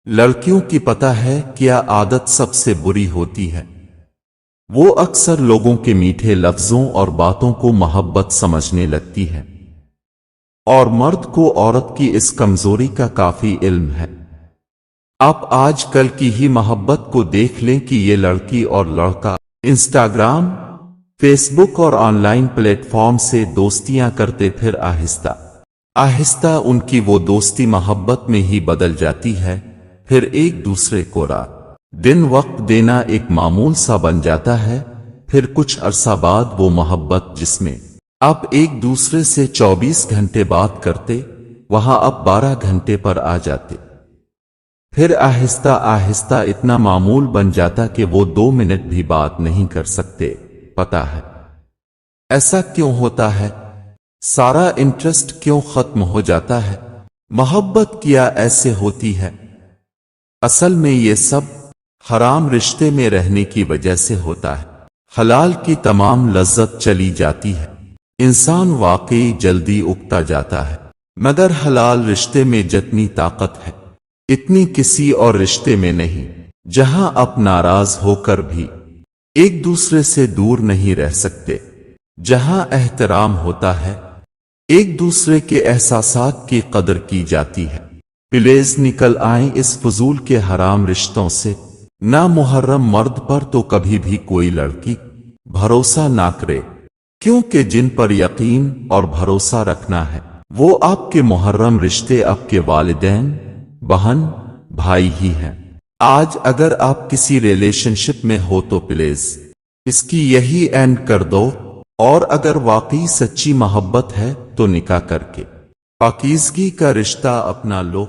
लड़कियों की पता है क्या आदत सबसे बुरी होती है। वो अक्सर लोगों के मीठे लफ्जों और बातों को मोहब्बत समझने लगती है, और मर्द को औरत की इस कमजोरी का काफी इल्म है। आप आजकल की ही मोहब्बत को देख लें कि ये लड़की और लड़का इंस्टाग्राम, फेसबुक और ऑनलाइन प्लेटफॉर्म से दोस्तियां करते, फिर आहिस्ता आहिस्ता उनकी वो दोस्ती मोहब्बत में ही बदल जाती है। फिर एक दूसरे को रात दिन वक्त देना एक मामूल सा बन जाता है। फिर कुछ अरसा बाद वो मोहब्बत जिसमें आप एक दूसरे से 24 घंटे बात करते, वहां अब 12 घंटे पर आ जाते। फिर आहिस्ता आहिस्ता इतना मामूल बन जाता कि वो 2 मिनट भी बात नहीं कर सकते। पता है ऐसा क्यों होता है? सारा इंटरेस्ट क्यों खत्म हो जाता है? मोहब्बत क्या ऐसे होती है? असल में ये सब हराम रिश्ते में रहने की वजह से होता है। हलाल की तमाम लज्जत चली जाती है, इंसान वाकई जल्दी उगता जाता है। मगर हलाल रिश्ते में जितनी ताकत है इतनी किसी और रिश्ते में नहीं, जहां आप नाराज होकर भी एक दूसरे से दूर नहीं रह सकते, जहां एहतराम होता है, एक दूसरे के एहसासात की कदर की जाती है। प्लीज निकल आएं इस फजूल के हराम रिश्तों से। ना मुहर्रम मर्द पर तो कभी भी कोई लड़की भरोसा ना करे, क्योंकि जिन पर यकीन और भरोसा रखना है वो आपके मुहर्रम रिश्ते आपके वालिदैन, बहन, भाई ही हैं। आज अगर आप किसी रिलेशनशिप में हो तो प्लीज इसकी यही एंड कर दो, और अगर वाकई सच्ची मोहब्बत है तो निकाह करके पाकीज़गी का रिश्ता अपना लो।